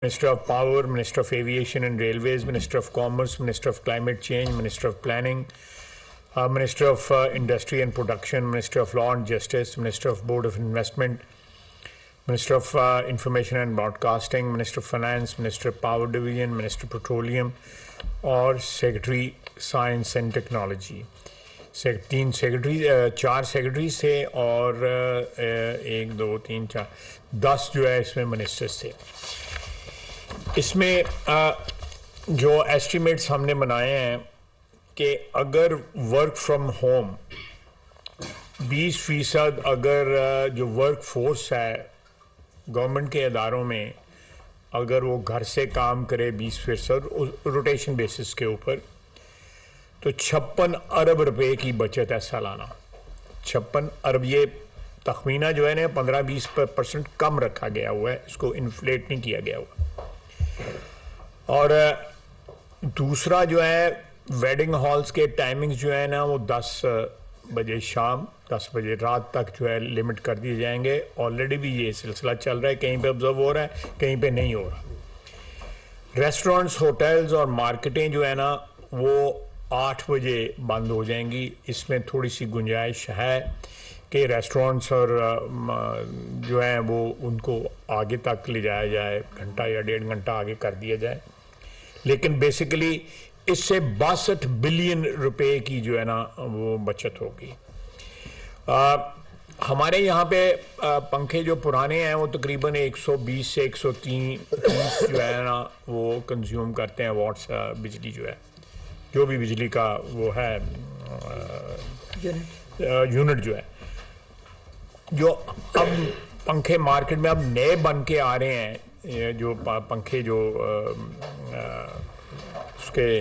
Minister of Power, Minister of Aviation and Railways, Minister of Commerce, Minister of Climate Change, Minister of Planning, Minister of Industry and Production, Minister of Law and Justice, Minister of Board of Investment, Minister of Information and Broadcasting, Minister of Finance, Minister of Power Division, Minister of Petroleum और Secretary Science and Technology. चार secretaries थे और 1 2 3 4 10 जो है इसमें ministers थे. इसमें जो एस्टिमेट्स हमने बनाए हैं कि अगर वर्क फ्रॉम होम 20% अगर जो वर्क फोर्स है गवर्नमेंट के इदारों में अगर वो घर से काम करे 20% रोटेशन बेसिस के ऊपर तो 56 अरब रुपए की बचत है सालाना. 56 अरब ये तखमीना जो है ना 15-20% कम रखा गया हुआ है, इसको इन्फ्लेट नहीं किया गया हुआ. और दूसरा जो है वेडिंग हॉल्स के टाइमिंग्स जो है ना वो 10 बजे शाम 10 बजे रात तक जो है लिमिट कर दिए जाएंगे. ऑलरेडी भी ये सिलसिला चल रहा है, कहीं पे ऑब्जर्व हो रहा है, कहीं पे नहीं हो रहा. रेस्टोरेंट्स, होटल्स और मार्केटें जो है ना वो 8 बजे बंद हो जाएंगी. इसमें थोड़ी सी गुंजाइश है कि रेस्टोरेंट्स और जो हैं वो उनको आगे तक ले जाया जाए, घंटा या 1.5 घंटा आगे कर दिया जाए. लेकिन बेसिकली इससे 62 बिलियन रुपए की जो है ना वो बचत होगी. हमारे यहाँ पे पंखे जो पुराने हैं वो तकरीबन 120 से 130 जो है ना वो कंज्यूम करते हैं वाट्स बिजली जो है, जो भी बिजली का वो है यूनिट जो है. जो अब पंखे मार्केट में अब नए बन के आ रहे हैं जो पंखे जो उसके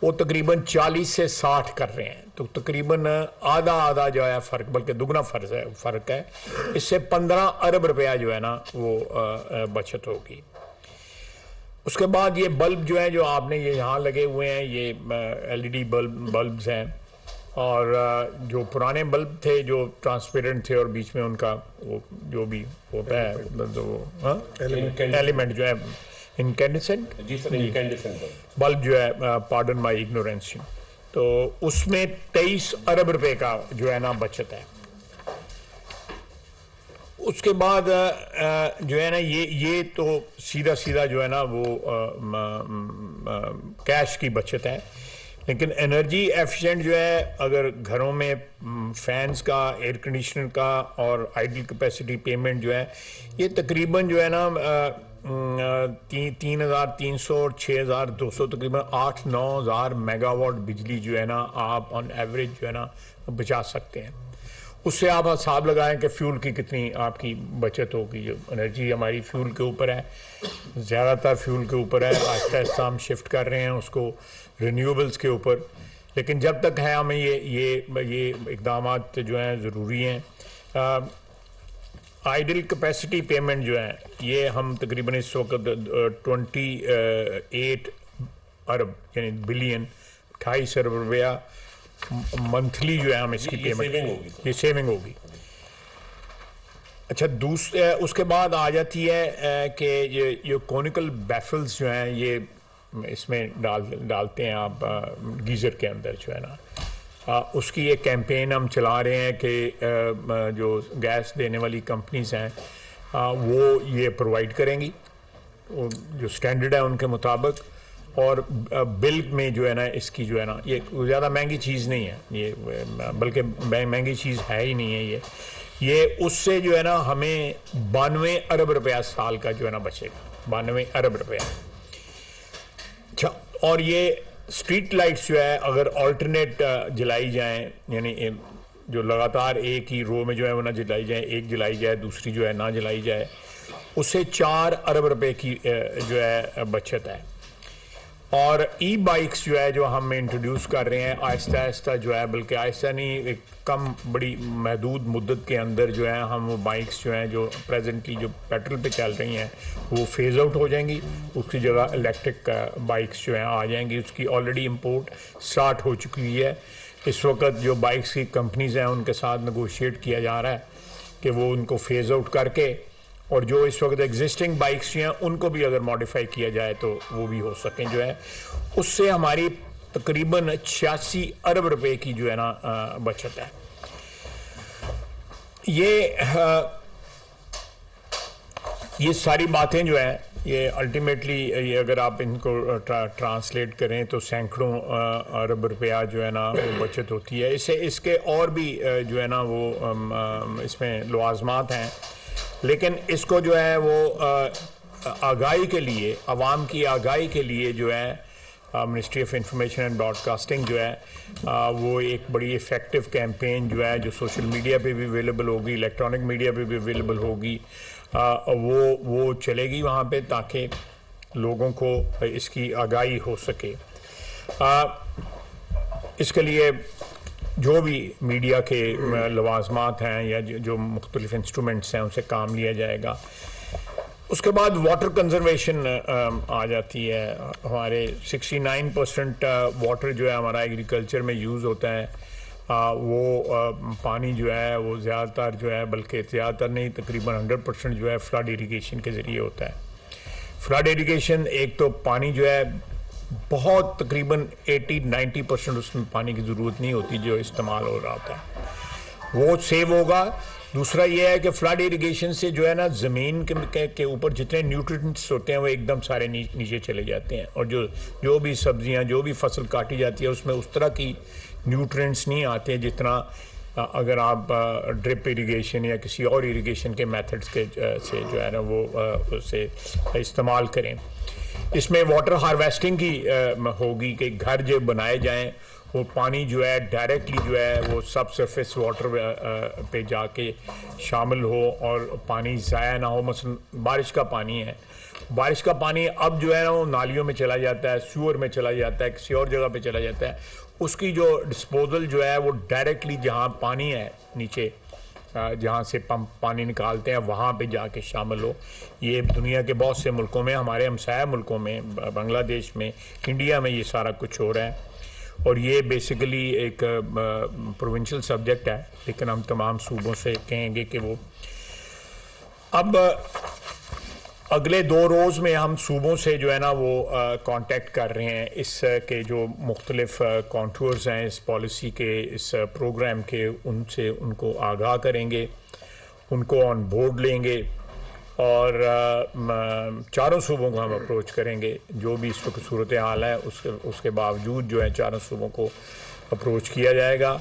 वो तकरीबन 40 से 60 कर रहे हैं, तो तकरीबन आधा जो है फ़र्क, बल्कि दुगना फ़र्क है. इससे 15 अरब रुपया जो है ना वो बचत होगी. उसके बाद ये बल्ब जो है जो आपने ये यहाँ लगे हुए हैं ये LED बल्ब्स हैं. और जो पुराने बल्ब थे जो ट्रांसपेरेंट थे और बीच में उनका वो जो भी होता है एलिमेंट जो है इनकैंडेसेंट, जी सर, इनकैंडेसेंट बल्ब जो है, पार्डन माय इग्नोरेंस, तो उसमें 23 अरब रुपए का जो है ना बचत है. उसके बाद जो है ना ये तो सीधा जो है ना वो कैश की बचत है. लेकिन एनर्जी एफिशिएंट जो है अगर घरों में फैंस का, एयर कंडीशनर का और आइडल कैपेसिटी पेमेंट जो है ये तकरीबन जो है ना 3,300 और 6,200 तकरीबन 8-9 हज़ार मेगावाट बिजली जो है ना आप ऑन एवरेज जो है ना बचा सकते हैं. उससे आप हिसाब लगाएं कि फ्यूल की कितनी आपकी बचत होगी. जो एनर्जी हमारी फ्यूल के ऊपर है, ज़्यादातर फ्यूल के ऊपर है. आहिस्ता आहिस्ता हम शिफ्ट कर रहे हैं उसको रिन्यूएबल्स के ऊपर. लेकिन जब तक है हमें ये इक़दाम जो हैं ज़रूरी हैं. आइडल कैपेसिटी पेमेंट जो है ये हम तकरीबन इस वक्त 28 अरब यानी बिलियन 28 अरब रुपया मंथली जो है हम इसकी पेमेंट ये सेविंग होगी. अच्छा, दूसरे उसके बाद आ जाती है कि ये कॉनिकल बैफल्स जो हैं ये इसमें डालते हैं आप गीज़र के अंदर जो है ना. उसकी एक कैंपेन हम चला रहे हैं कि जो गैस देने वाली कंपनीज हैं वो ये प्रोवाइड करेंगी जो स्टैंडर्ड है उनके मुताबिक. और बिल में जो है ना इसकी जो है ना ये ज़्यादा महंगी चीज़ नहीं है ये, बल्कि महंगी चीज़ है ही नहीं है ये उससे जो है ना हमें 92 अरब रुपया साल का जो है ना बचेगा. 92 अरब रुपया. अच्छा, और ये स्ट्रीट लाइट्स जो है अगर ऑल्टरनेट जलाई जाएं, यानी जो लगातार एक ही रो में जो है वो ना जलाई जाए, एक जलाई जाए दूसरी जो है ना जलाई जाए, उससे 4 अरब रुपए की जो है बचत है. और ई बाइक्स जो है जो हम इंट्रोड्यूस कर रहे हैं आहिस्ता आहिस्ता जो है, बल्कि आहिस्ता नहीं एक कम बड़ी महदूद मुद्दत के अंदर जो है हम वो बाइक्स जो हैं जो प्रेजेंटली जो पेट्रोल पे चल रही हैं वो फेज़ आउट हो जाएंगी. उसकी जगह इलेक्ट्रिक बाइक्स जो हैं आ जाएंगी. उसकी ऑलरेडी इंपोर्ट स्टार्ट हो चुकी है. इस वक्त जो बाइक्स की कंपनीज़ हैं उनके साथ नेगोशिएट किया जा रहा है कि वो उनको फेज़ आउट करके और जो इस वक्त एग्जिस्टिंग बाइक्स हैं उनको भी अगर मॉडिफाई किया जाए तो वो भी हो सकें जो है, उससे हमारी तकरीबन 86 अरब रुपए की जो है ना बचत है। ये सारी बातें जो है ये अल्टीमेटली ये अगर आप इनको ट्रांसलेट करें तो सैकड़ों अरब रुपया जो है ना वो बचत होती है। इसके और भी जो है ना वो इसमें लवाजमात हैं, लेकिन इसको जो है वो आगाही के लिए, आवाम की आगाही के लिए जो है ministry of information and broadcasting जो है वो एक बड़ी इफ़ेक्टिव कैंपेन जो है जो सोशल मीडिया पे भी अवेलेबल होगी, इलेक्ट्रॉनिक मीडिया पे भी अवेलेबल होगी, वो चलेगी वहाँ पे ताकि लोगों को इसकी आगाही हो सके। इसके लिए जो भी मीडिया के लवाजमात हैं या जो मुख्तलिफ इंस्ट्रूमेंट्स हैं उनसे काम लिया जाएगा। उसके बाद वाटर कंजर्वेशन आ जाती है। हमारे 69% वाटर जो है हमारा एग्रीकल्चर में यूज़ होता है, वो पानी जो है वो ज़्यादातर जो है, बल्कि ज़्यादातर नहीं तकरीबन 100% जो है फ्लड इरिगेशन के ज़रिए होता है। फ्लड इरिगेशन एक तो पानी जो है बहुत तकरीबन 80-90% उसमें पानी की ज़रूरत नहीं होती जो इस्तेमाल हो रहा होता है, वो सेव होगा। दूसरा ये है कि फ्लड इरिगेशन से जो है ना ज़मीन के ऊपर जितने न्यूट्रिएंट्स होते हैं वो एकदम सारे नीचे चले जाते हैं, और जो भी सब्जियां, जो भी फसल काटी जाती है उसमें उस तरह की न्यूट्रिएंट्स नहीं आते जितना अगर आप ड्रिप इरिगेशन या किसी और इरिगेशन के मेथड्स के से जो है ना वो उसे इस्तेमाल करें। इसमें वाटर हार्वेस्टिंग की होगी कि घर जो बनाए जाएं वो पानी जो है डायरेक्टली जो है वो सब सरफेस वाटर पे जाके शामिल हो और पानी ज़ाया ना हो। मसलन बारिश का पानी है, बारिश का पानी अब जो है ना वो नालियों में चला जाता है, सूअर में चला जाता है, किसी और जगह पे चला जाता है, उसकी जो डिस्पोजल जो है वो डायरेक्टली जहाँ पानी है नीचे जहाँ से पंप पानी निकालते हैं वहाँ पे जाके शामिल हो। ये दुनिया के बहुत से मुल्कों में, हमारे हमसाया मुल्कों में, बांग्लादेश में, इंडिया में ये सारा कुछ हो रहा है, और ये बेसिकली एक प्रोविंशियल सब्जेक्ट है, लेकिन हम तमाम सूबों से कहेंगे कि वो अब अगले 2 रोज़ में हम सूबों से जो है ना वो कांटेक्ट कर रहे हैं इस के जो मुख्तलिफ कॉन्टूर्स हैं इस पॉलिसी के, इस प्रोग्राम के, उनसे उनको आगाह करेंगे, उनको ऑन बोर्ड लेंगे और चारों सूबों को हम अप्रोच करेंगे। जो भी इस वक्त सूरत हाल है उसके बावजूद जो है चारों सूबों को अप्रोच किया जाएगा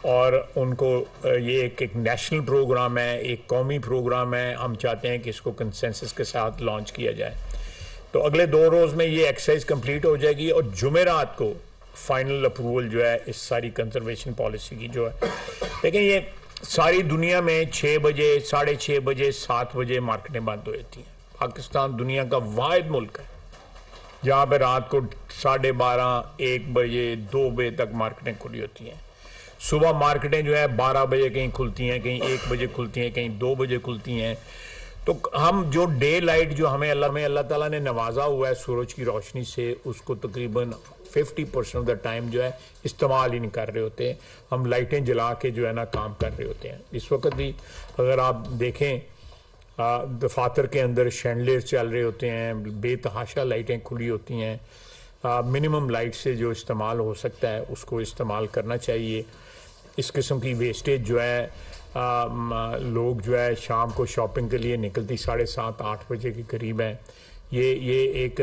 और उनको ये एक नेशनल प्रोग्राम है, एक कौमी प्रोग्राम है। हम चाहते हैं कि इसको कंसेंसस के साथ लॉन्च किया जाए। तो अगले 2 रोज़ में ये एक्सरसाइज कंप्लीट हो जाएगी और जुमेरात को फाइनल अप्रूवल जो है इस सारी कंजर्वेशन पॉलिसी की जो है। लेकिन ये सारी दुनिया में 6 बजे, 6:30 बजे, 7 बजे मार्केटें बंद हो जाती हैं। पाकिस्तान दुनिया का वाहिद मुल्क है जहाँ पर रात को 12:30, 1 बजे, 2 बजे तक मार्केटें खुली होती हैं। सुबह मार्केटें जो है 12 बजे कहीं खुलती हैं, कहीं 1 बजे खुलती हैं, कहीं 2 बजे खुलती हैं। तो हम जो डे लाइट जो हमें अल्लाह ताला ने नवाजा हुआ है सूरज की रोशनी से, उसको तकरीबन 50% ऑफ द टाइम जो है इस्तेमाल ही नहीं कर रहे होते। हम लाइटें जला के जो है ना काम कर रहे होते हैं। इस वक्त भी अगर आप देखें दफातर के अंदर शैंडलियर चल रहे होते हैं, बेतहाशा लाइटें खुली होती हैं। मिनिमम लाइट से जो इस्तेमाल हो सकता है उसको इस्तेमाल करना चाहिए। इस किस्म की वेस्टेज जो है लोग जो है शाम को शॉपिंग के लिए निकलती 7:30-8 बजे के करीब है। ये एक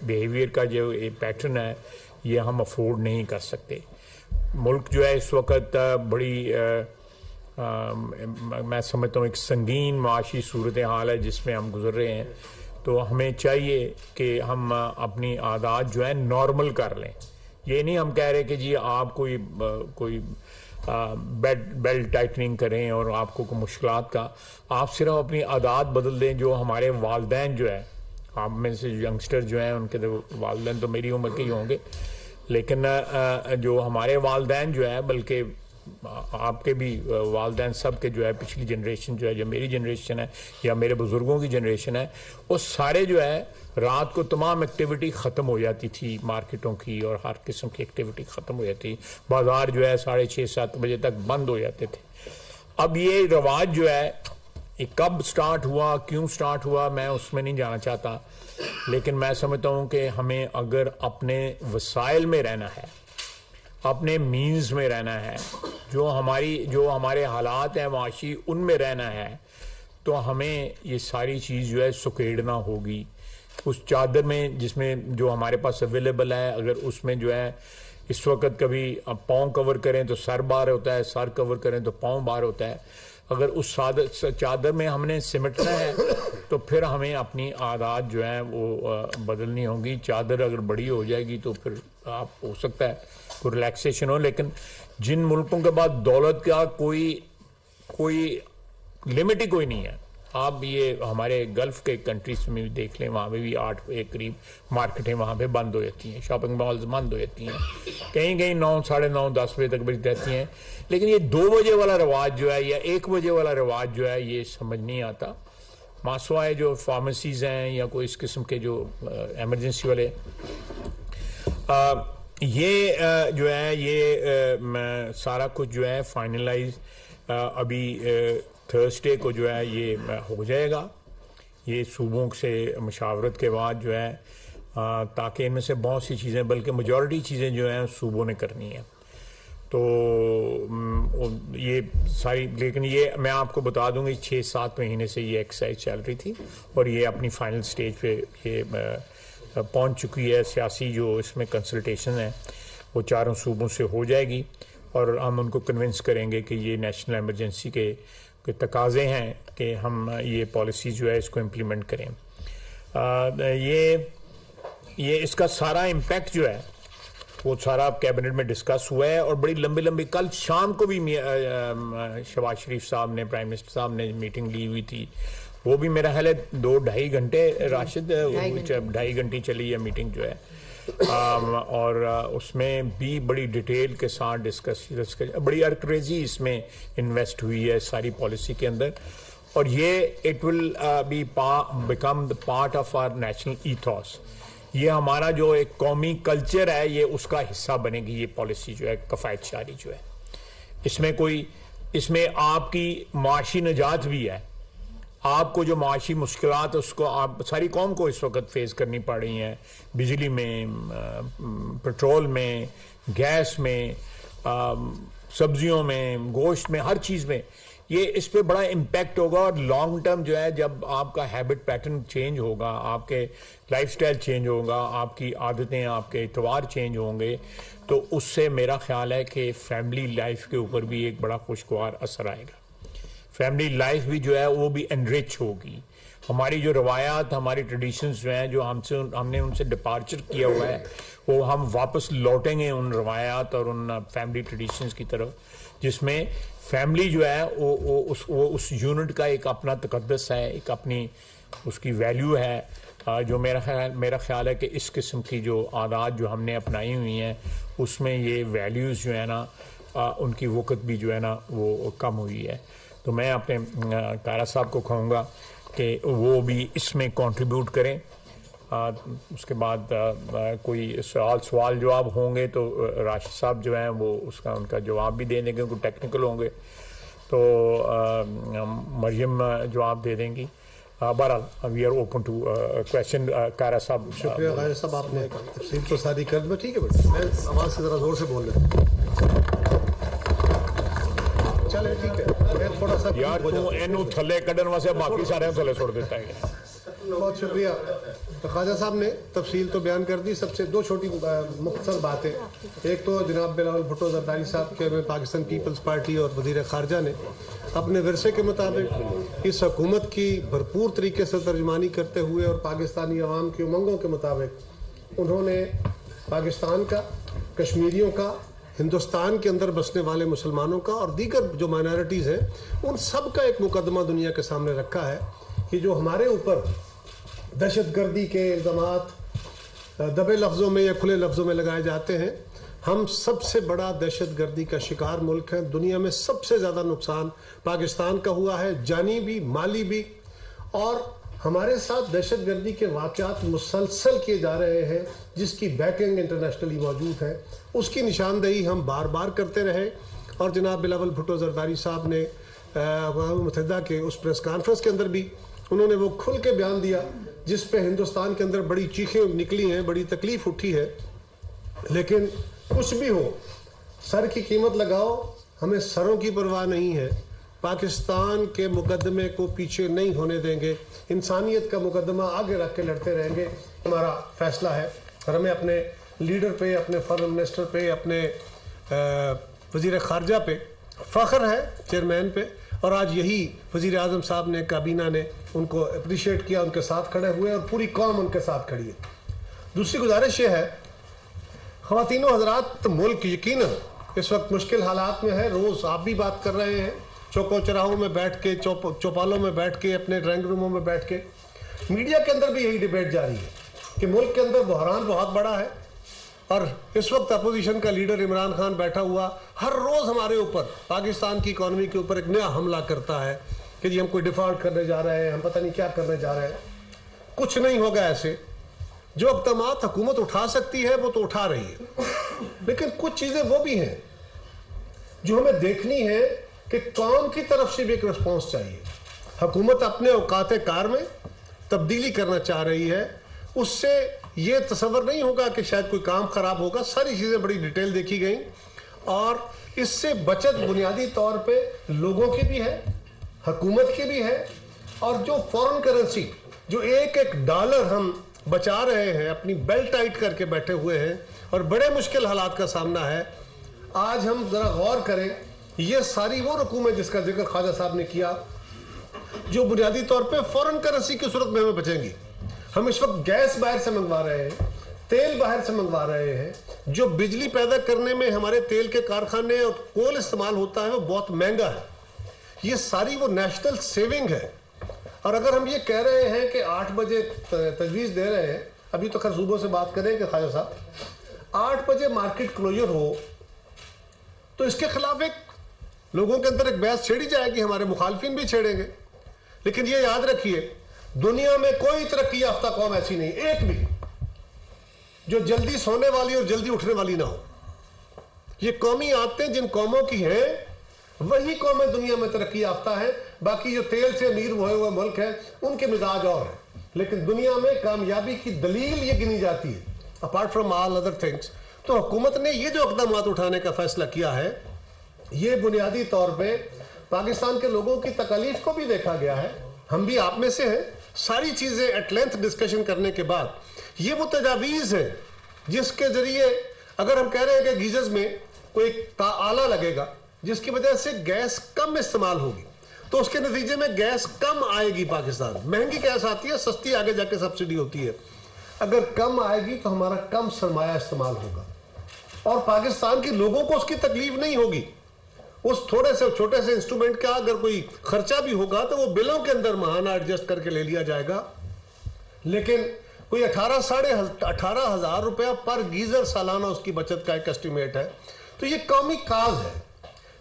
बिहेवियर का जो एक पैटर्न है ये हम अफोर्ड नहीं कर सकते। मुल्क जो है इस वक्त बड़ी मैं समझता हूँ एक संगीन माशी सूरत हाल है जिसमें हम गुजर रहे हैं। तो हमें चाहिए कि हम अपनी आदत जो है नॉर्मल कर लें। ये नहीं हम कह रहे कि जी आप कोई बेल्ट टाइटनिंग करें और आपको कोई मुश्किलात का, आप सिर्फ अपनी आदत बदल दें। जो हमारे वालदैन जो है, आप में से यंगस्टर जो हैं उनके तो वालदैन तो मेरी उम्र के ही होंगे, लेकिन जो हमारे वालदैन जो है, बल्कि आपके भी वालदैन सब के जो है पिछली जनरेशन जो है, जो मेरी जनरेशन है या मेरे बुज़ुर्गों की जनरेशन है, वो सारे जो है रात को तमाम एक्टिविटी ख़त्म हो जाती थी, मार्केटों की और हर किस्म की एक्टिविटी ख़त्म हो जाती। बाज़ार जो है 6:30-7 बजे तक बंद हो जाते थे। अब ये रवाज जो है ये कब स्टार्ट हुआ, क्यों स्टार्ट हुआ, मैं उसमें नहीं जाना चाहता, लेकिन मैं समझता हूँ कि हमें अगर अपने वसाइल में रहना है, अपने मीन्स में रहना है, जो हमारे हालात हैं माशी उनमें रहना है, तो हमें ये सारी चीज़ जो है सुकेड़ना होगी। उस चादर में जिसमें जो हमारे पास अवेलेबल है, अगर उसमें जो है इस वक्त कभी पाँव कवर करें तो सर बाहर होता है, सर कवर करें तो पाँव बाहर होता है। अगर उस चादर में हमने सिमटना है तो फिर हमें अपनी आदत जो है वो बदलनी होगी। चादर अगर बड़ी हो जाएगी तो फिर आप हो सकता है कोई रिलैक्सेशन हो, लेकिन जिन मुल्कों के बाद दौलत का कोई लिमिट ही कोई नहीं है। आप ये हमारे गल्फ के कंट्रीज में भी देख लें, वहाँ पे भी 8 एक करीब मार्केटें वहाँ पे बंद हो जाती हैं, शॉपिंग मॉल्स बंद हो जाती हैं, कहीं कहीं 9, साढ़े 9, 10 बजे तक बज रहती हैं। लेकिन ये 2 बजे वाला रिवाज जो है या 1 बजे वाला रिवाज जो है ये समझ नहीं आता। मासवाए जो फार्मेसीज़ हैं या कोई इस किस्म के जो एमरजेंसी वाले ये जो है ये सारा कुछ जो है फाइनलाइज अभी थर्सडे को जो है ये हो जाएगा, ये सूबों से मशावरत के बाद जो है, ताकि इनमें से बहुत सी चीज़ें बल्कि मेजॉरिटी चीज़ें जो हैं सूबों ने करनी है। तो ये सारी, लेकिन ये मैं आपको बता दूंगी 6-7 महीने से ये एक्सरसाइज चल रही थी और ये अपनी फाइनल स्टेज पे ये पहुंच चुकी है। सियासी जो इसमें कंसल्टेशन है वो चारों सूबों से हो जाएगी और हम उनको कन्विंस करेंगे कि ये नेशनल इमरजेंसी के तकाज़े हैं कि हम ये पॉलिसी जो है इसको इम्प्लीमेंट करें। ये इसका सारा इम्पैक्ट जो है वो सारा कैबिनेट में डिस्कस हुआ है और बड़ी लंबी कल शाम को भी शहबाज शरीफ साहब ने, प्राइम मिनिस्टर साहब ने मीटिंग ली हुई थी। वो भी मेरा ख्याल है 2-2.5 घंटे राशिद 2.5 घंटे चली है मीटिंग जो है। और उसमें भी बड़ी डिटेल के साथ डिस्कस बड़ी अर्करेजी इसमें इन्वेस्ट हुई है सारी पॉलिसी के अंदर, और ये it will be become the part of our national ethos. ये हमारा जो एक कौमी कल्चर है ये उसका हिस्सा बनेगी ये पॉलिसी जो है, कफ़ायत शारी जो है। इसमें आपकी माशी निजात भी है। आपको जो माशी मुश्किलात उसको आप सारी कौम को इस वक्त फेस करनी पड़ रही हैं, बिजली में, पेट्रोल में, गैस में, सब्जियों में, गोश्त में, हर चीज़ में ये इस पे बड़ा इम्पैक्ट होगा। और लॉन्ग टर्म जो है जब आपका हैबिट पैटर्न चेंज होगा, आपके लाइफस्टाइल चेंज होगा, आपकी आदतें, आपके इतवार चेंज होंगे, तो उससे मेरा ख्याल है कि फैमिली लाइफ के ऊपर भी एक बड़ा खुशगवार असर आएगा। फैमिली लाइफ भी जो है वो भी एनरिच होगी। हमारी जो रवायात, हमारी ट्रेडिशंस जो हैं, जो हमने उनसे डिपार्चर किया हुआ है, वो हम वापस लौटेंगे उन रवायात और उन फैमिली ट्रेडिशंस की तरफ, जिसमें फैमिली जो है वो उस यूनिट का एक अपना तकद्दस है, एक अपनी उसकी वैल्यू है। जो मेरा ख्याल है कि इस किस्म की जो आदत जो हमने अपनाई हुई हैं उसमें ये वैल्यूज़ जो है ना उनकी वक़्त भी जो है ना वो कम हुई है। तो मैं अपने कारा साहब को कहूँगा कि वो भी इसमें कंट्रीब्यूट करें। उसके बाद कोई सवाल जवाब होंगे तो राशिद साहब जो हैं वो उनका जवाब भी दे देंगे, क्योंकि टेक्निकल होंगे तो मरियम जवाब दे देंगी। बहरहाल we are open to question. कारा साहब, शुक्रिया कारा साहब, आपने तफसील तो सारी कर दी। ठीक है बेटा, मैं आवाज़ से ज़रा ज़ोर से बोल रहा हूँ। चले ठीक है, मैं थोड़ा सा यार तू इनू थले कढ़न वास्ते बाकी सारे थले छोड़ देता है। बहुत शुक्रिया। तो ख्वाजा साहब ने तफसील तो बयान कर दी। सबसे 2 छोटी मुख्तसर बातें। एक तो जनाब बिलावल भुट्टो ज़रदारी साहब के पाकिस्तान पीपल्स पार्टी और वज़ीर ख़ारजा ने अपने विरसे के मुताबिक इस हुकूमत की भरपूर तरीके से तर्जुमानी करते हुए और पाकिस्तानी अवाम की उमंगों के मुताबिक उन्होंने पाकिस्तान का, कश्मीरियों का, हिंदुस्तान के अंदर बसने वाले मुसलमानों का और दीगर जो माइनॉरिटीज़ हैं उन सब का एक मुकदमा दुनिया के सामने रखा है कि जो हमारे ऊपर दहशतगर्दी के इल्ज़ामात दबे लफ्ज़ों में या खुले लफ्ज़ों में लगाए जाते हैं, हम सबसे बड़ा दहशतगर्दी का शिकार मुल्क हैं। दुनिया में सबसे ज़्यादा नुकसान पाकिस्तान का हुआ है, जानी भी, माली भी, और हमारे साथ दहशतगर्दी के वाक़यात मुसलसल किए जा रहे हैं जिसकी बैकिंग इंटरनेशनली मौजूद है। उसकी निशानदेही हम बार बार करते रहे और जनाब बिलावल भुट्टो ज़रदारी साहब ने अक़वाम मुत्तहिदा के उस प्रेस कॉन्फ्रेंस के अंदर भी उन्होंने वो खुल के बयान दिया जिस पे हिंदुस्तान के अंदर बड़ी चीखें निकली हैं, बड़ी तकलीफ उठी है। लेकिन कुछ भी हो, सर की कीमत लगाओ, हमें सरों की परवाह नहीं है। पाकिस्तान के मुकदमे को पीछे नहीं होने देंगे, इंसानियत का मुकदमा आगे रख के लड़ते रहेंगे। हमारा फैसला है और हमें अपने लीडर पे, अपने फॉरेन मिनिस्टर पे, अपने वज़ीर ख़ारजा पे फ़ख्र है, चेयरमैन पे। और आज यही वज़ीर आज़म साहब ने, काबीना ने उनको अप्रिशिएट किया, उनके साथ खड़े हुए और पूरी कौम उनके साथ खड़ी है। दूसरी गुजारिश ये है, ख़वातीनो हज़रात, मुल्क यकीनन इस वक्त मुश्किल हालात में है। रोज़ आप भी बात कर रहे हैं, चौकों चौराहों में बैठ के, चौपालों में बैठ के, अपने ड्राइंग रूमों में बैठ के, मीडिया के अंदर भी यही डिबेट जारी है कि मुल्क के अंदर बहरान बहुत बड़ा है। और इस वक्त अपोजिशन का लीडर इमरान खान बैठा हुआ हर रोज़ हमारे ऊपर, पाकिस्तान की इकॉनमी के ऊपर एक नया हमला करता है कि जी हम कोई डिफ़ॉल्ट करने जा रहे हैं, हम पता नहीं क्या करने जा रहे हैं। कुछ नहीं होगा ऐसे। जो इक़दामात हुकूमत उठा सकती है वो तो उठा रही है, लेकिन कुछ चीज़ें वो भी हैं जो हमें देखनी है कि कौम की तरफ से भी एक रिस्पॉन्स चाहिए। हुकूमत अपने औकात कार में तब्दीली करना चाह रही है, उससे ये तसव्वुर नहीं होगा कि शायद कोई काम ख़राब होगा। सारी चीज़ें बड़ी डिटेल देखी गई और इससे बचत बुनियादी तौर पे लोगों की भी है, हुकूमत की भी है। और जो फॉरेन करेंसी, जो एक एक डॉलर हम बचा रहे हैं, अपनी बेल्ट टाइट करके बैठे हुए हैं और बड़े मुश्किल हालात का सामना है। आज हम ज़रा गौर करें, ये सारी वो रकूम है जिसका जिक्र ख्वाजा साहब ने किया, जो बुनियादी तौर पे फॉरेन करेंसी की सूरत में हमें बचेंगी। हम इस वक्त गैस बाहर से मंगवा रहे हैं, तेल बाहर से मंगवा रहे हैं। जो बिजली पैदा करने में हमारे तेल के कारखाने और कोल इस्तेमाल होता है वो बहुत महंगा है। ये सारी वो नेशनल सेविंग है। और अगर हम ये कह रहे हैं कि 8 बजे तजवीज़ दे रहे हैं, अभी तो खैर सुबह से बात करें कि ख्वाजा साहब 8 बजे मार्केट क्लोजर हो, तो इसके खिलाफ एक लोगों के अंदर एक बहस छेड़ी जाएगी, हमारे मुखालफिन भी छेड़ेंगे। लेकिन ये याद रखिए, दुनिया में कोई तरक्की याफ्ता कौम ऐसी नहीं, एक भी, जो जल्दी सोने वाली और जल्दी उठने वाली ना हो। ये कौमी आदतें जिन कौमों की हैं, वही कौमें दुनिया में तरक्की याफ्ता है। बाकी जो तेल से अमीर हुए हुए मुल्क हैं, उनके मिजाज और हैं। लेकिन दुनिया में कामयाबी की दलील ये गिनी जाती है, apart from all other things. तो हुकूमत ने ये जो इक़दाम उठाने का फैसला किया है, ये बुनियादी तौर पे पाकिस्तान के लोगों की तकलीफ को भी देखा गया है। हम भी आप में से हैं। सारी चीज़ें एट लेंथ डिस्कशन करने के बाद ये वो तजावीज़ है जिसके ज़रिए, अगर हम कह रहे हैं कि गीजर्स में कोई आला लगेगा जिसकी वजह से गैस कम इस्तेमाल होगी, तो उसके नतीजे में गैस कम आएगी। पाकिस्तान महंगी गैस आती है, सस्ती आगे जाके सब्सिडी होती है। अगर कम आएगी तो हमारा कम सरमाया इस्तेमाल होगा और पाकिस्तान के लोगों को उसकी तकलीफ नहीं होगी। उस थोड़े से छोटे से इंस्ट्रूमेंट का अगर कोई खर्चा भी होगा तो वो बिलों के अंदर माहाना एडजस्ट करके ले लिया जाएगा। लेकिन कोई 18,500 रुपया पर गीजर सालाना उसकी बचत का एक एस्टिमेट है। तो ये कौमी काज है।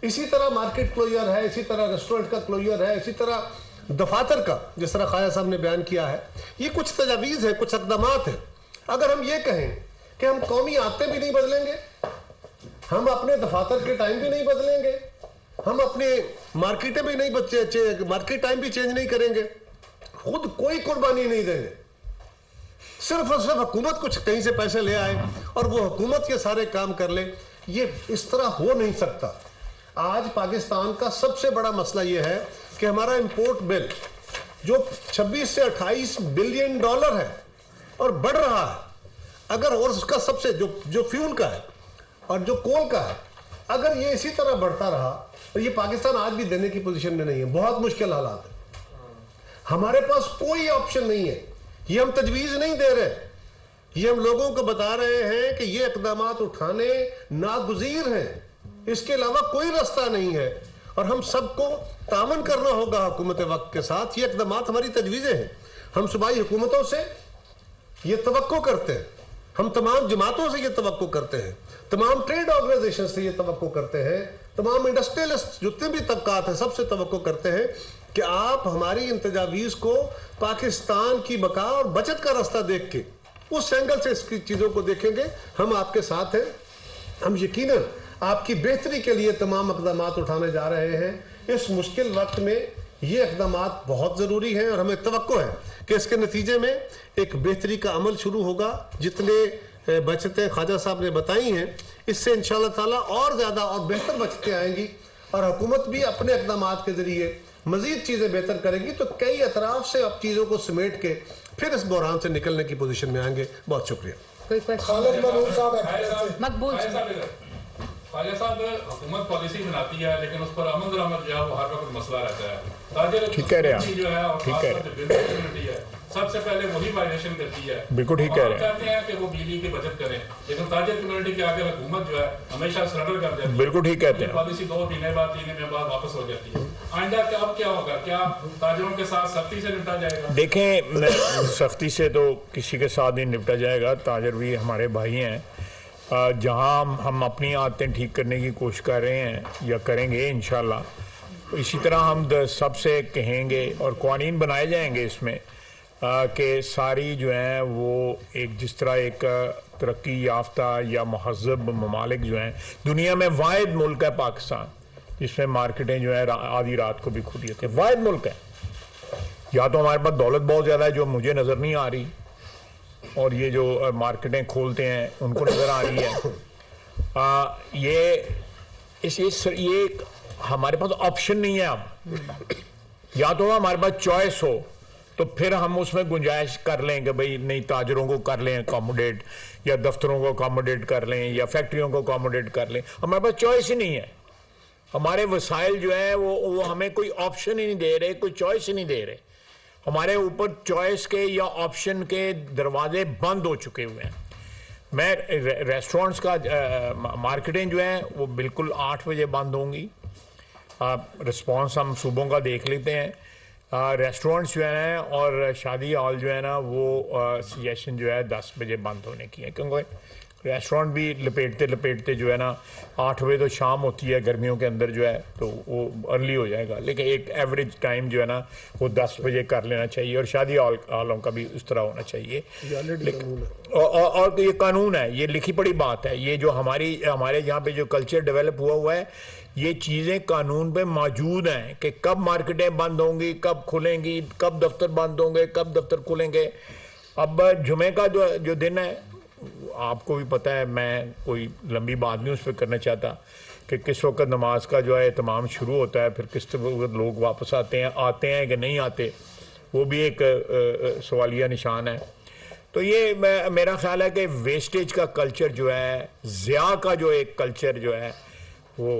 इसी तरह मार्केट क्लोजर है, इसी तरह रेस्टोरेंट का क्लोजर है, इसी तरह दफातर का, जिस तरह ख्वाजा साहब ने बयान किया है। ये कुछ तजावीज़ है, कुछ इक़दामात है। अगर हम ये कहें कि हम कौमी आदतें भी नहीं बदलेंगे, हम अपने दफातर के टाइम भी नहीं बदलेंगे, हम अपने मार्केटें भी नहीं मार्केट टाइम भी चेंज नहीं करेंगे, खुद कोई कुर्बानी नहीं देंगे, सिर्फ और सिर्फ हुकूमत कुछ कहीं से पैसे ले आए और वो हुकूमत के सारे काम कर ले, ये इस तरह हो नहीं सकता। आज पाकिस्तान का सबसे बड़ा मसला ये है कि हमारा इंपोर्ट बिल जो 26 से 28 बिलियन डॉलर है और बढ़ रहा है। अगर और उसका सबसे जो फ्यूल का है और जो कोल का है, अगर ये इसी तरह बढ़ता रहा तो ये पाकिस्तान आज भी देने की पोजीशन में नहीं है। बहुत मुश्किल हालात है, हमारे पास कोई ऑप्शन नहीं है। ये हम तजवीज़ नहीं दे रहे, ये हम लोगों को बता रहे हैं कि ये इक़दामात उठाने नागुज़ीर हैं, इसके अलावा कोई रास्ता नहीं है और हम सबको तामन करना होगा हुकूमत वक्त के साथ। ये इक़दामात हमारी तजवीज़ें हैं। हम सूबाई हुकूमतों से ये तवक्को करते हैं, हम तमाम जमातों से ये तवक्को करते हैं, तमाम ट्रेड ऑर्गेनाइजेशन से ये तवक्को करते हैं, तमाम इंडस्ट्रियलिस्ट जितने भी तबकात हैं सबसे तवक्को करते हैं कि आप हमारी इन तजावीज़ को पाकिस्तान की बका और बचत का रास्ता देख के उस एंगल से इसकी चीज़ों को देखेंगे। हम आपके साथ हैं, हम यकीनन आपकी बेहतरी के लिए तमाम इक़दामात उठाने जा रहे हैं। इस मुश्किल वक्त में ये इक़दाम बहुत ज़रूरी हैं और हमें तवक्को है कि इसके नतीजे में एक बेहतरी का अमल शुरू होगा। जितने बचतें ख्वाजा साहब ने बताई हैं, इससे इंशाअल्लाह ताला और ज़्यादा और बेहतर बचतें आएंगी और हुकूमत भी अपने इक़दाम के ज़रिए मज़ीद चीज़ें बेहतर करेगी, तो कई अतराफ से अब चीज़ों को समेट के फिर इस बहरान से निकलने की पोजीशन में आएंगे। बहुत शुक्रिया। मकबूल ख्वाजा साहब, हुकूमत पॉलिसी बनाती है लेकिन उस पर अमल दरामद जो है वो हर वक्त मसला रहता है। ताजर ठीक कह रहे हैं, जो है और ठीक कह रहे खासतौर पे कम्युनिटी है, सबसे पहले वही वायलेशन करती है। बिल्कुल ठीक कह रहे हैं। कहते हैं कि वो बिजली की बचत करें, लेकिन ताजर कम्युनिटी के आगे हुकूमत जो है हमेशा सरेंडर कर देती है। बिल्कुल ठीक कहते हैं। पॉलिसी 2 महीने बाद 3 महीने बाद वापस हो जाती है। आइंदा अब क्या होगा? क्या ताजरों के साथ सख्ती से निपटा जाएगा? देखें, सख्ती से तो किसी के साथ नहीं निपटा जाएगा। ताजर भी हमारे भाई हैं। जहां हम अपनी आदतें ठीक करने की कोशिश कर रहे हैं या करेंगे इंशाल्लाह, तो इसी तरह हम सबसे कहेंगे और कानून बनाए जाएंगे इसमें कि सारी जो हैं वो एक जिस तरह एक तरक्की याफ्ता या महज़ब ममालिक जो हैं, दुनिया में वाहिद मुल्क है पाकिस्तान जिसमें मार्केटें जो है आधी रात को भी खुली होती है। वाहिद मुल्क है। या तो हमारे पास दौलत बहुत ज़्यादा है जो मुझे नज़र नहीं आ रही, और ये जो मार्केटें खोलते हैं उनको नज़र आ रही है। ये हमारे पास ऑप्शन नहीं है। अब या तो हमारे पास चॉइस हो तो फिर हम उसमें गुंजाइश कर लें कि भाई नहीं, ताजरों को कर लें अकोमोडेट, या दफ्तरों को अकोमोडेट कर लें, या फैक्ट्रियों को अकोमोडेट कर लें। हमारे पास चॉइस ही नहीं है। हमारे वसाइल जो है वो हमें कोई ऑप्शन ही नहीं दे रहे, कोई चॉइस ही नहीं दे रहे। हमारे ऊपर चॉइस के या ऑप्शन के दरवाजे बंद हो चुके हुए हैं। मैं रेस्टोरेंट्स का मार्केटें जो हैं वो बिल्कुल 8 बजे बंद होंगी। रिस्पांस हम सुबह का देख लेते हैं। रेस्टोरेंट्स जो हैं और शादी हॉल जो है ना वो सजेशन जो है 10 बजे बंद होने की है, क्योंकि रेस्टोरेंट भी लपेटते जो है ना 8 बजे तो शाम होती है गर्मियों के अंदर जो है, तो वो अर्ली हो जाएगा। लेकिन एक एवरेज टाइम जो है ना वो 10 बजे कर लेना चाहिए, और शादी हॉलों का भी उस तरह होना चाहिए। और ये कानून है, ये लिखी पड़ी बात है। ये जो हमारे यहाँ पे जो कल्चर डेवलप हुआ है, ये चीज़ें कानून पे मौजूद हैं कि कब मार्केटें बंद होंगी, कब खुलेंगी, कब दफ्तर बंद होंगे, कब दफ्तर खुलेंगे। अब जुमे का जो दिन है, आपको भी पता है, मैं कोई लंबी बात नहीं उस पर करना चाहता कि किस वक्त नमाज का जो है एहतमाम शुरू होता है, फिर किस वक्त लोग वापस आते हैं कि नहीं आते, वो भी एक सवालिया निशान है। तो ये मेरा ख्याल है कि वेस्टेज का कल्चर जो है, ज़िया का जो एक कल्चर जो है वो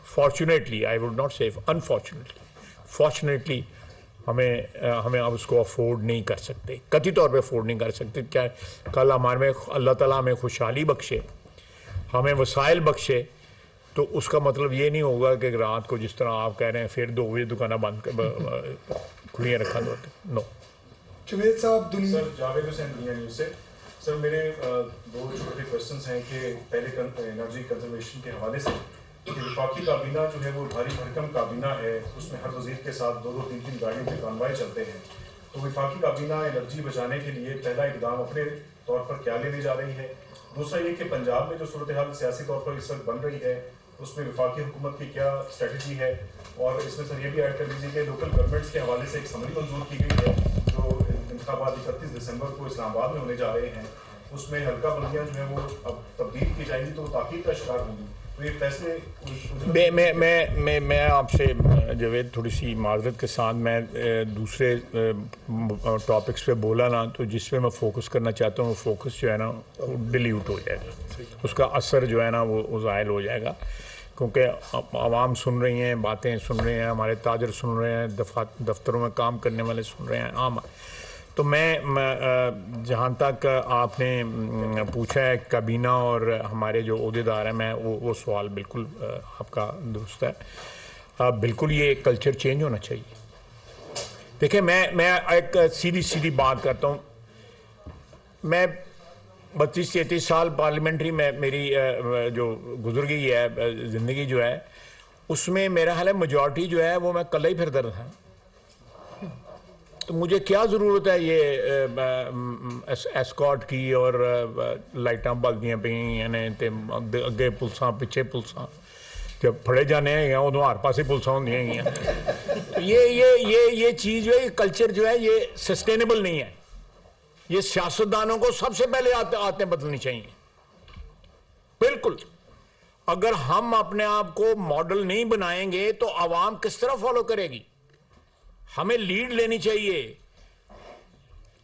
फॉर्चुनेटली, आई वुड नॉट से अनफॉर्चुनेटली, फॉर्चुनेटली हमें अब उसको अफोर्ड नहीं कर सकते, कतई तौर पे अफोर्ड नहीं कर सकते। क्या कल हमारे में अल्लाह ताला हमें खुशहाली बख्शे, हमें वसाइल बख्शे, तो उसका मतलब ये नहीं होगा कि रात को जिस तरह आप कह रहे हैं फिर 2 बजे दुकानें बंद खुलियाँ रखा दो। नो। जुवेद साहब, सर जावेद हुसैन दुनिया न्यूज़ से। सर मेरे 2 छोटे क्वेश्चंस हैं कि पहले एनर्जी कंजर्वेशन के हवाले से कि वफाकी काबीना जो है वो भारी भरकम काबीना है, उसमें हर वज़ीर के साथ 2-2, 3-3 गाड़ियों के कानवाई चलते हैं। तो वफाकी काबीना एनर्जी बचाने के लिए पहला इकदाम अपने तौर पर क्या लेने जा रही है? दूसरा ये कि पंजाब में जो सूरत हाल सियासी तौर पर इस वक्त बन रही है, उसमें वफाकी हुकूमत की क्या स्ट्रेटजी है? और इसमें सर ये भी ऐड कर लीजिए कि लोकल गवर्नमेंट्स के हवाले से एक समरी मंजूर की गई है जो इंतखाबात 31 दिसंबर को इस्लामाबाद में होने जा रहे हैं। उसमें हल्का बंदियाँ जो है वो अब तब्दील की जाएंगी तो ताक़ीद का शिकार होंगी। तो ये फैसले मैं आपसे जवेद थोड़ी सी माजरत के साथ मैं दूसरे टॉपिक्स पे बोला ना, तो जिस पे मैं फोकस करना चाहता हूँ वो फोकस जो है ना वो डिलीट हो जाएगा, उसका असर जो है ना वो ज़ायल हो जाएगा। क्योंकि आवाम सुन रही हैं, बातें सुन रहे हैं, हमारे ताजर सुन रहे हैं, दफ्तरों में काम करने वाले सुन रहे हैं, आम। तो मैं जहाँ तक आपने पूछा है काबीना और हमारे जो ओहदेदार हैं, मैं वो सवाल बिल्कुल आपका दुरुस्त है। बिल्कुल ये कल्चर चेंज होना चाहिए। देखिए, मैं एक सीधी बात करता हूँ। मैं 32-33 साल पार्लियामेंट्री में मेरी जो गुजर गई है ज़िंदगी जो है, उसमें मेरा हाल है मेजॉरिटी जो है वो मैं कल ही फिर दर्द है। तो मुझे क्या ज़रूरत है ये एस्कॉर्ट की और लाइटां बलदियां पई यानी ते अगे पुलसां पिछे पुलसां। जब फड़े जाने हैं उदों हर पासे पुलिसां होंदियां हैगियां। तो ये चीज़ जो है, ये कल्चर जो है, ये सस्टेनेबल नहीं है। ये सियासतदानों को सबसे पहले आते बदलनी चाहिए, बिल्कुल। अगर हम अपने आप को मॉडल नहीं बनाएंगे तो आवाम किस तरह फॉलो करेगी? हमें लीड लेनी चाहिए।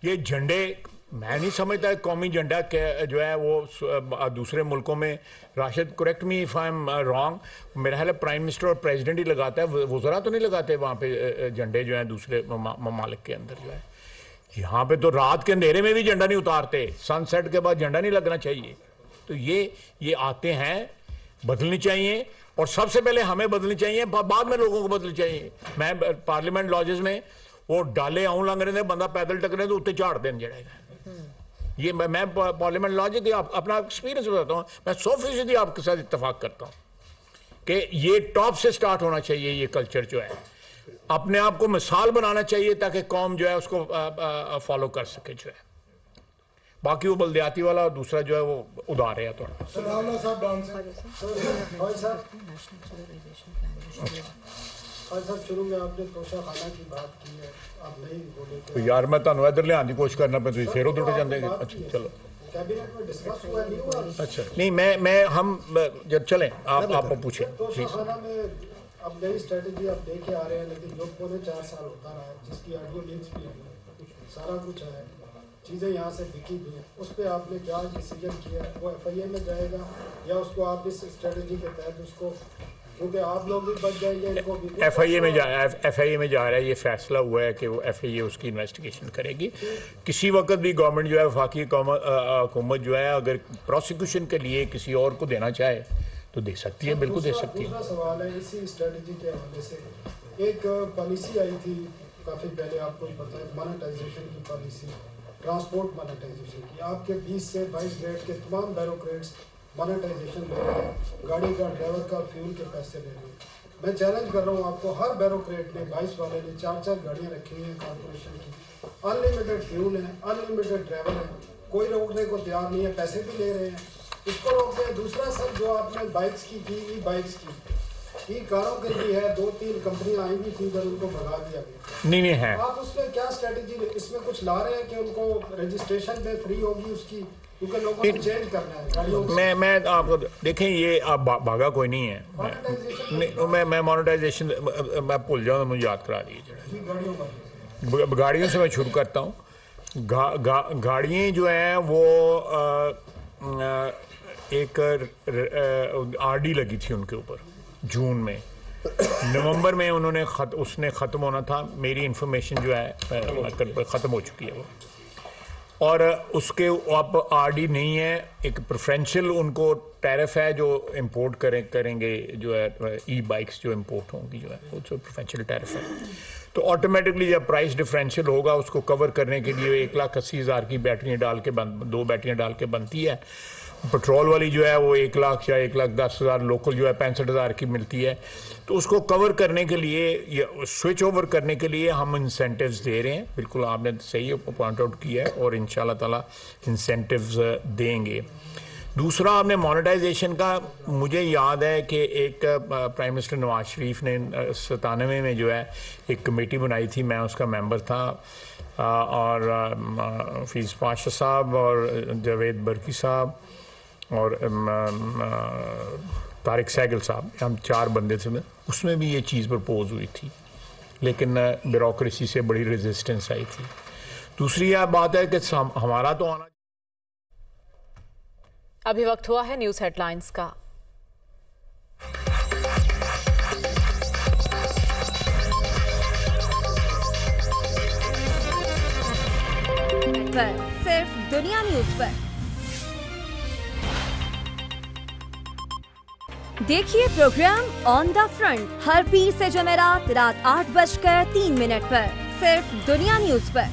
ये झंडे, मैं नहीं समझता कौमी झंडा जो है वो दूसरे मुल्कों में, Rashid correct me if I am wrong, मेरा ख्याल है प्राइम मिनिस्टर और प्रेसिडेंट ही लगाता है, वज़रा तो नहीं लगाते वहाँ पे झंडे जो हैं दूसरे ममालिक के अंदर जो है। यहाँ पे तो रात के अंधेरे में भी झंडा नहीं उतारते, सनसेट के बाद झंडा नहीं लगना चाहिए। तो ये आते हैं, बदलनी चाहिए, और सबसे पहले हमें बदलनी चाहिए, बाद में लोगों को बदलनी चाहिए। मैं पार्लियामेंट लॉजेस में वो डाले आऊं लंघ रहे थे, बंदा पैदल टकरे तो उत्ते झाड़ देन जड़ेगा। ये मैं पार्लियामेंट लॉज के अपना एक्सपीरियंस बताता हूँ, मैं 100% आपके साथ इत्तेफाक करता हूँ कि ये टॉप से स्टार्ट होना चाहिए। ये कल्चर जो है अपने आप को मिसाल बनाना चाहिए ताकि कौम जो है उसको फॉलो कर सके जो है। बाकी वो बल्दियाती वाला और दूसरा जो है वो उधार है थोड़ा। शुरू में आपने तोशा खाना की बात की है, आप नहीं बोले तो यार मैं तुहानू इधर लियान की कोशिश करना पे तुसीं फिर उधर जांदे। अच्छा चलो, कैबिनेट में डिस्कस हुआ नहीं हुआ? अच्छा नहीं, मैं हम जब चलें आप पूछें। तोशा खाना में अब नई स्ट्रेटजी आप लेके आ रहे हैं, लेकिन जो पौने 4 साल होता रहा है, जिसकी ऑडियो लिंक्स भी है, सारा कुछ है, चीज़ें यहाँ से बिकी भी हैं, उस पर आपने क्या डिसीजन किया है? वो FIA में जाएगा या उसको आप इस स्ट्रेटजी के तहत उसको, क्योंकि आप लोग भी बच जाएंगे, इनको भी FIA में जा रहा है। ये फैसला हुआ है कि वो FIA उसकी इन्वेस्टिगेशन करेगी। किसी वक्त भी गवर्नमेंट जो है, वफाकी हुकूमत जो है, अगर प्रोसिक्यूशन के लिए किसी और को देना चाहे तो दे सकती है, बिल्कुल दे सकती है। दूसरा सवाल है इसी स्ट्रेटजी के हवाले से, एक पॉलिसी आई थी काफ़ी पहले, आपको पता है, मोनेटाइजेशन की पॉलिसी, ट्रांसपोर्ट मोनेटाइजेशन की। आपके 20 से 22 ग्रेड के तमाम ब्यूरोक्रेट्स मोनेटाइजेशन ले रहे हैं, गाड़ी का, ड्राइवर का, फ्यूल के पैसे ले रहे हैं। मैं चैलेंज कर रहा हूँ आपको, हर ब्यूरोक्रेट ने, 22 वाले ने 4-4 गाड़ियाँ रखी हुई हैं कॉर्पोरेशन की, अनलिमिटेड फ्यूल है, अनलिमिटेड ड्राइवर है, कोई रोकने को तैयार नहीं है, पैसे भी ले रहे हैं, इसको रोकते हैं। दूसरा सर, जो आपने बाइक्स की थी, ई बाइक्स की, ई कारों के लिए है, 2-3 कंपनियां आई भी थी, पर उनको भगा दिया गया। नहीं है। आप उस पर क्या स्ट्रेटजी, इसमें कुछ ला रहे हैं कि उनको रजिस्ट्रेशन पे फ्री होगी उसकी, क्योंकि लोगों को चेंज करना है गाड़ियों को? मैं आपको देखें, ये आप भागा कोई नहीं है। मैं मोनेटाइजेशन मैं भूल जाऊँ, मुझे याद करा दीजिए। गाड़ियों से मैं शुरू करता हूँ। गाड़ियाँ जो हैं वो एक RD लगी थी उनके ऊपर जून में, नवंबर में उन्होंने उसने ख़त्म होना था। मेरी इंफॉर्मेशन जो है ख़त्म हो चुकी है वो, और उसके अब RD नहीं है। एक प्रेफरेंशियल उनको टैरिफ है जो इंपोर्ट करेंगे जो है, ई बाइक्स जो इंपोर्ट होंगी जो है, वो तो प्रेफरेंशियल टैरिफ है। तो ऑटोमेटिकली जब प्राइस डिफरेंशियल होगा, उसको कवर करने के लिए 1,80,000 की बैटरियाँ डाल के 2 बैटरियाँ डाल के बनती है। पेट्रोल वाली जो है वो 1 लाख या 1,10,000, लोकल जो है 65,000 की मिलती है। तो उसको कवर करने के लिए, या स्विच ओवर करने के लिए हम इंसेंटिव्स दे रहे हैं। बिल्कुल आपने सही पॉइंट आउट किया है, और इंशाल्लाह ताला इंसेंटिव्स देंगे। दूसरा, आपने मोनेटाइजेशन का, मुझे याद है कि एक प्राइम मिनिस्टर नवाज शरीफ ने 97 में जो है एक कमेटी बनाई थी, मैं उसका मेंबर था, और फीस पाशा साहब और जावेद बरकी साहब और तारिक सहगल साहब, हम 4 बंदे थे। उसमें भी ये चीज़ प्रपोज हुई थी, लेकिन ब्यूरोक्रेसी से बड़ी रेजिस्टेंस आई थी। दूसरी यह बात है कि हमारा तो आना। अभी वक्त हुआ है न्यूज़ हेडलाइंस का। सिर्फ दुनिया न्यूज पर देखिए प्रोग्राम ऑन द फ्रंट हर पीर से जमेरात रात 8:03 पर, सिर्फ दुनिया न्यूज पर।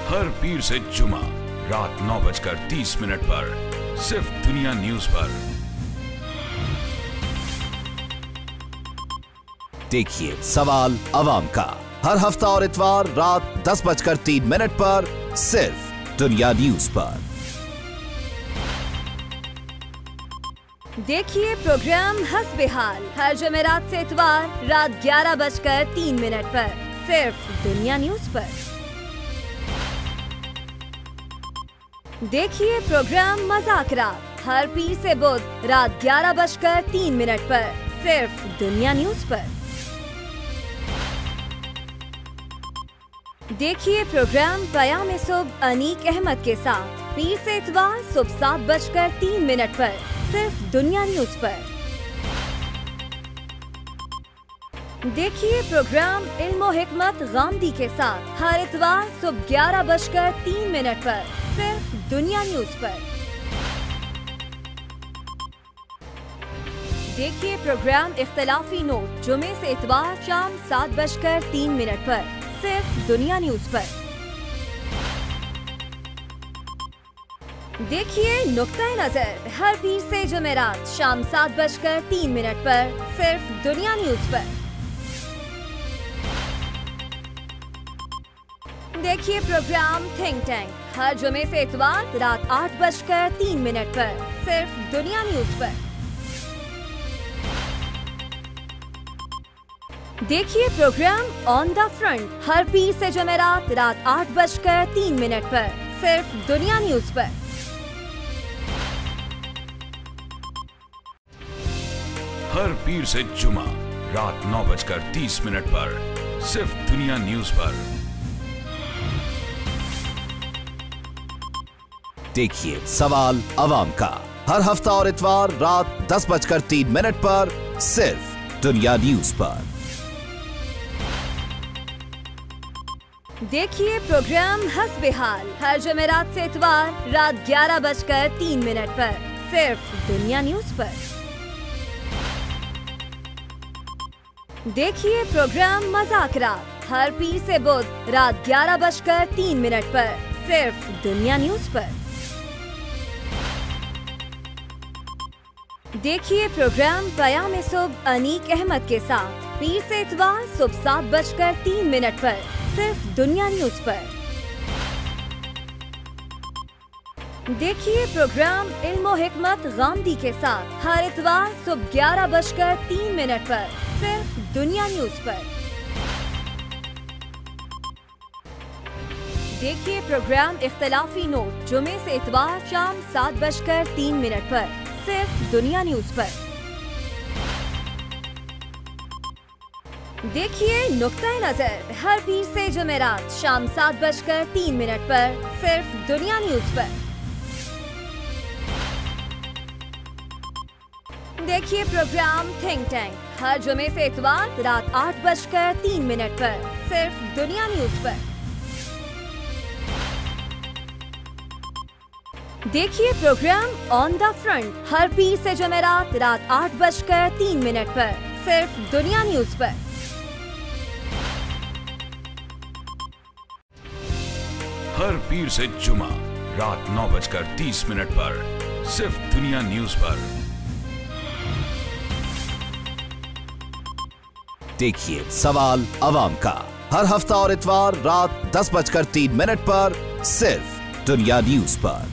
हर पीर से जुमा रात 9:30 पर, सिर्फ दुनिया न्यूज पर। देखिए सवाल अवाम का हर हफ्ता और इतवार रात 10:03 पर, सिर्फ दुनिया न्यूज पर। देखिए प्रोग्राम हंस बेहाल हर जुमेरात से इतवार रात 11:03 पर सिर्फ दुनिया न्यूज पर। देखिए प्रोग्राम मजाक रात हर पीर से बुध रात 11:03 पर सिर्फ दुनिया न्यूज पर। देखिए प्रोग्राम बयान सुबह अनीक अहमद के साथ पीर से इतवार सुबह 7:03 पर सिर्फ दुनिया न्यूज पर। देखिए प्रोग्राम इल्म और हिकमत गामदी के साथ हर इतवार सुबह 11:03 पर सिर्फ दुनिया न्यूज पर। देखिए प्रोग्राम इख्तिलाफी नोट जुमे से इतवार शाम 7:03 पर सिर्फ दुनिया न्यूज पर। देखिए नुक्ता नजर हर पीर से जुमेरात शाम 7:03 पर सिर्फ दुनिया न्यूज पर। देखिए प्रोग्राम थिंक टैंक हर जुमे से इतवार रात 8:03 पर सिर्फ दुनिया न्यूज पर। देखिए प्रोग्राम ऑन द फ्रंट हर पीर से जुमेरात रात 8:03 पर सिर्फ दुनिया न्यूज पर। हर पीर से जुमा रात 9:30 पर सिर्फ दुनिया न्यूज पर। देखिए सवाल अवाम का हर हफ्ता और इतवार रात 10:03 पर सिर्फ दुनिया न्यूज पर। देखिए प्रोग्राम हंस बेहाल हर जुमेरात से इतवार रात 11:03 पर सिर्फ दुनिया न्यूज पर। देखिए प्रोग्राम मजाक रात हर पीर से बुध रात 11:03 पर सिर्फ दुनिया न्यूज पर। देखिए प्रोग्राम बयान सुबह अनीक अहमद के साथ पीर से इतवार सुबह 7:03 पर सिर्फ दुनिया न्यूज पर। देखिए प्रोग्राम इल्म और हिकमत गामदी के साथ हर इतवार सुबह 11:03 पर सिर्फ दुनिया न्यूज पर। देखिए प्रोग्राम इख्तिलाफी नोट जुमे से इतवार शाम 7:03 पर सिर्फ दुनिया न्यूज पर। देखिए नुक्ता नजर हर पीर से जुमेरात शाम 7:03 पर सिर्फ दुनिया न्यूज पर। देखिए प्रोग्राम थिंक टैंक हर जुमे से इतवार रात 8:03 पर सिर्फ दुनिया न्यूज पर। देखिए प्रोग्राम ऑन द फ्रंट हर पीर से जुमेरात रात 8:03 पर सिर्फ दुनिया न्यूज पर। हर पीर से जुमा रात 9:30 पर सिर्फ दुनिया न्यूज पर। देखिए सवाल अवाम का हर हफ्ता और इतवार रात 10:03 पर सिर्फ दुनिया न्यूज पर।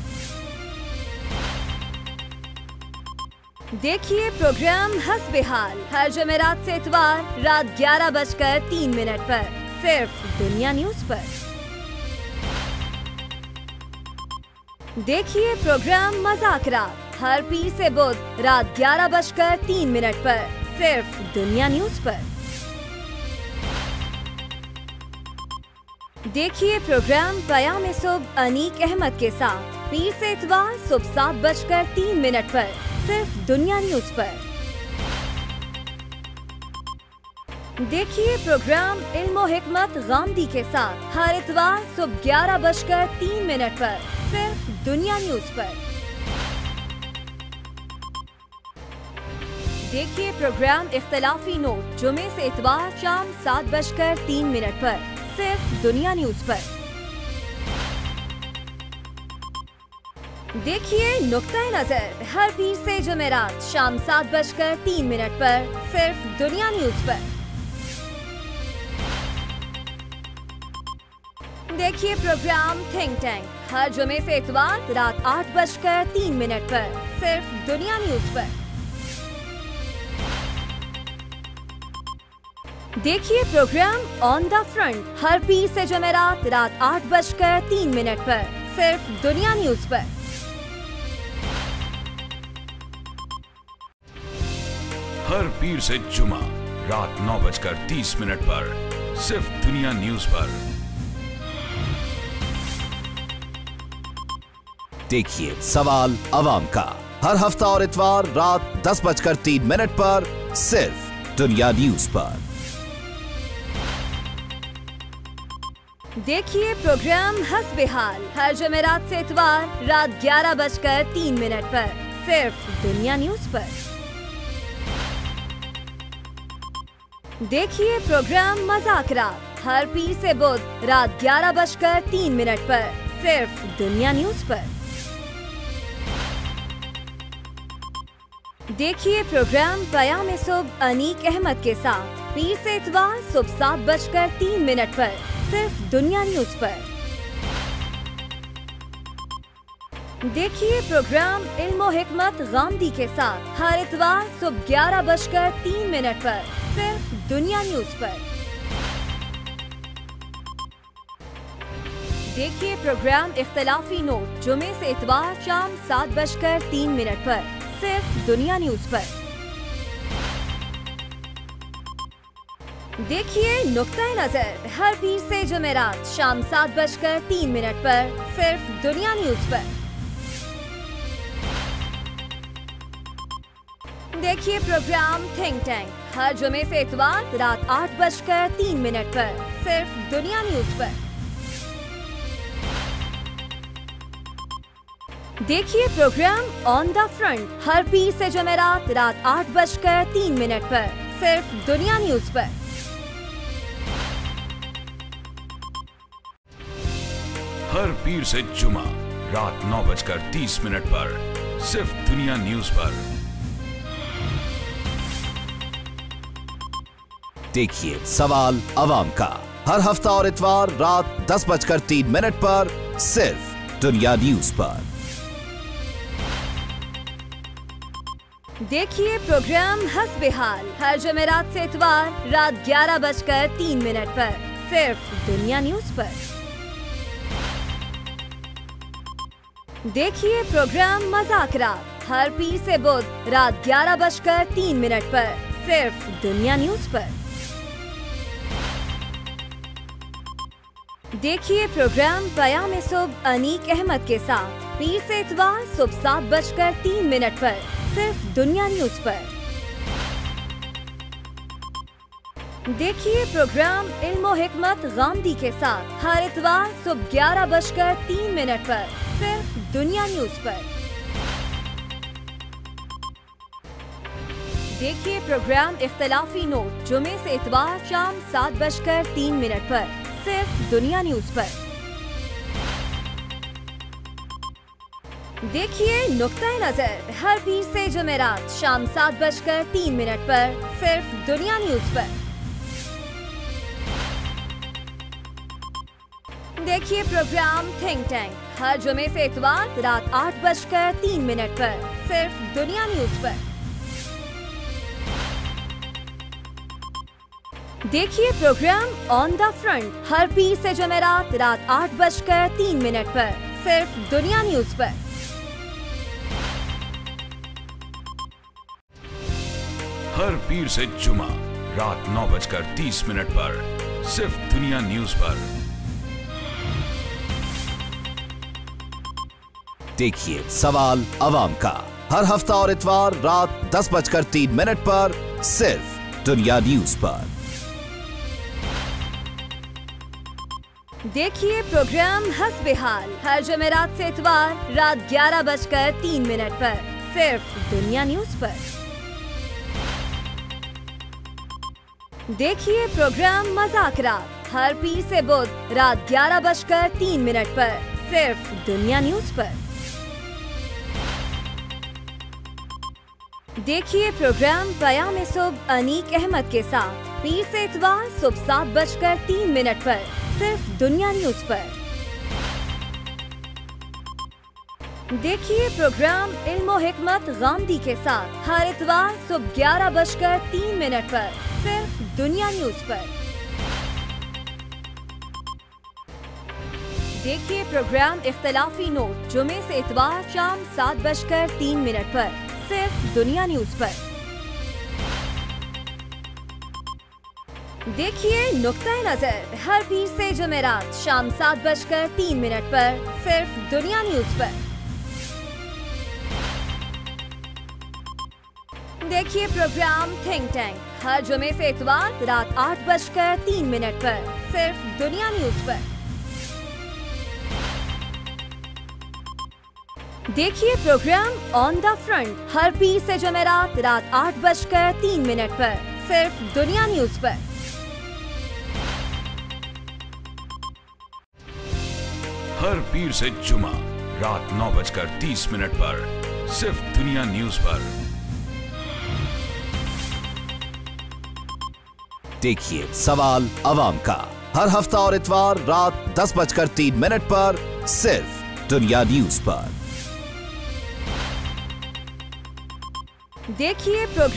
देखिए प्रोग्राम हंस बेहाल हर जुमेरात से इतवार रात 11:03 पर सिर्फ दुनिया न्यूज पर। देखिए प्रोग्राम मजाक रात हर पीर से बुध रात 11:03 पर सिर्फ दुनिया न्यूज पर। देखिए प्रोग्राम बयान सुबह अनीक अहमद के साथ पीर से इतवार सुबह 7:03 पर सिर्फ दुनिया न्यूज पर। देखिए प्रोग्राम इल्म और हिकमत गामदी के साथ हर इतवार सुबह 11:03 पर सिर्फ दुनिया न्यूज पर। देखिए प्रोग्राम इख्तिलाफी नोट जुमे से इतवार शाम 7:03 पर सिर्फ दुनिया न्यूज पर। देखिए नुक्ता नजर हर पीर से जुमेरात शाम 7:03 पर सिर्फ दुनिया न्यूज पर। देखिए प्रोग्राम थिंक टैंक हर जुमे से इतवार रात 8:03 पर सिर्फ दुनिया न्यूज पर। देखिए प्रोग्राम ऑन द फ्रंट हर पीर से जमेरात रात 8:03 पर सिर्फ दुनिया न्यूज पर। हर पीर से जुमा रात 9:30 पर सिर्फ दुनिया न्यूज पर। देखिए सवाल अवाम का हर हफ्ता और इतवार रात 10:03 पर सिर्फ दुनिया न्यूज पर। देखिए प्रोग्राम हस्बे हाल हर जमेरात से इतवार रात 11:03 पर सिर्फ दुनिया न्यूज पर। देखिए प्रोग्राम मजाक रात हर पीर से बुध रात 11:03 पर सिर्फ दुनिया न्यूज पर। देखिए प्रोग्राम पयाम सुबह अनीक अहमद के साथ पीर से इतवार सुबह 7:03 पर सिर्फ दुनिया न्यूज पर। देखिए प्रोग्राम इल्म और हिकमत गामदी के साथ हर इतवार सुबह 11:03 पर सिर्फ दुनिया न्यूज पर। देखिए प्रोग्राम इख्तलाफी नोट जुमे से इतवार शाम 7:03 पर सिर्फ दुनिया न्यूज पर। देखिए नुक्ता नजर हर पीर से जुमेरात शाम 7:03 पर सिर्फ दुनिया न्यूज पर। देखिए प्रोग्राम थिंक टैंक हर जुमे से इतवार रात 8:03 पर सिर्फ दुनिया न्यूज पर। देखिए प्रोग्राम ऑन द फ्रंट हर पीर से जुमेरात रात 8:03 पर सिर्फ दुनिया न्यूज पर। हर पीर से जुमा रात 9:30 पर सिर्फ दुनिया न्यूज पर। देखिए सवाल अवाम का हर हफ्ता और इतवार रात 10:03 पर सिर्फ दुनिया न्यूज पर। देखिए प्रोग्राम हस्बे हाल हर जमेरात से इतवार रात 11:03 पर सिर्फ दुनिया न्यूज पर। देखिए प्रोग्राम मजाक रात हर पीर से बुध रात 11:03 पर सिर्फ दुनिया न्यूज पर। देखिए प्रोग्राम पयाम सुबह अनीक अहमद के साथ पीर से इतवार सुबह 7:03 पर सिर्फ दुनिया न्यूज पर। देखिए प्रोग्राम इल्म और हिकमत गामदी के साथ हर इतवार सुबह 11:03 पर सिर्फ दुनिया न्यूज पर। देखिए प्रोग्राम इख्तलाफी नोट जुमे से इतवार शाम 7:03 पर सिर्फ दुनिया न्यूज पर। देखिए नुक्ता नजर हर पीर से जुमेरात शाम 7:03 पर सिर्फ दुनिया न्यूज पर। देखिए प्रोग्राम थिंक टैंक हर जुमे से इतवार रात 8:03 पर सिर्फ दुनिया न्यूज पर। देखिए प्रोग्राम ऑन द फ्रंट हर पीर से जुमेरात रात 8:03 पर सिर्फ दुनिया न्यूज पर। हर पीर से जुमा रात 9:30 पर सिर्फ दुनिया न्यूज पर। देखिए सवाल अवाम का हर हफ्ता और इतवार रात 10:03 पर सिर्फ दुनिया न्यूज पर। देखिए प्रोग्राम हस्बे हाल हर जमेरात से इतवार रात 11:03 पर सिर्फ दुनिया न्यूज पर। देखिए प्रोग्राम मजाक रात हर पीर से बुध रात 11:03 पर सिर्फ दुनिया न्यूज पर। देखिए प्रोग्राम पयाम सुबह अनीक अहमद के साथ पीर से इतवार सुबह 7:03 पर सिर्फ दुनिया न्यूज पर। देखिए प्रोग्राम इल्म और हिकमत गामदी के साथ हर इतवार सुबह 11:03 पर सिर्फ दुनिया न्यूज पर। देखिए प्रोग्राम इख्तलाफी नोट जुमे से इतवार शाम 7:03 पर सिर्फ दुनिया न्यूज पर। देखिए नुक्ता नजर हर पीर से जुमेरात शाम 7:03 पर सिर्फ दुनिया न्यूज पर। देखिए प्रोग्राम थिंक टैंक हर जुमे से इतवार रात 8:03 पर सिर्फ दुनिया न्यूज पर। देखिए प्रोग्राम ऑन द फ्रंट हर पीर से जुमेरात रात 8:03 पर सिर्फ दुनिया न्यूज पर। हर पीर से जुमा रात 9:30 पर सिर्फ दुनिया न्यूज पर। देखिए सवाल अवाम का हर हफ्ता और इतवार रात 10:03 पर सिर्फ दुनिया न्यूज पर। देखिए प्रोग्राम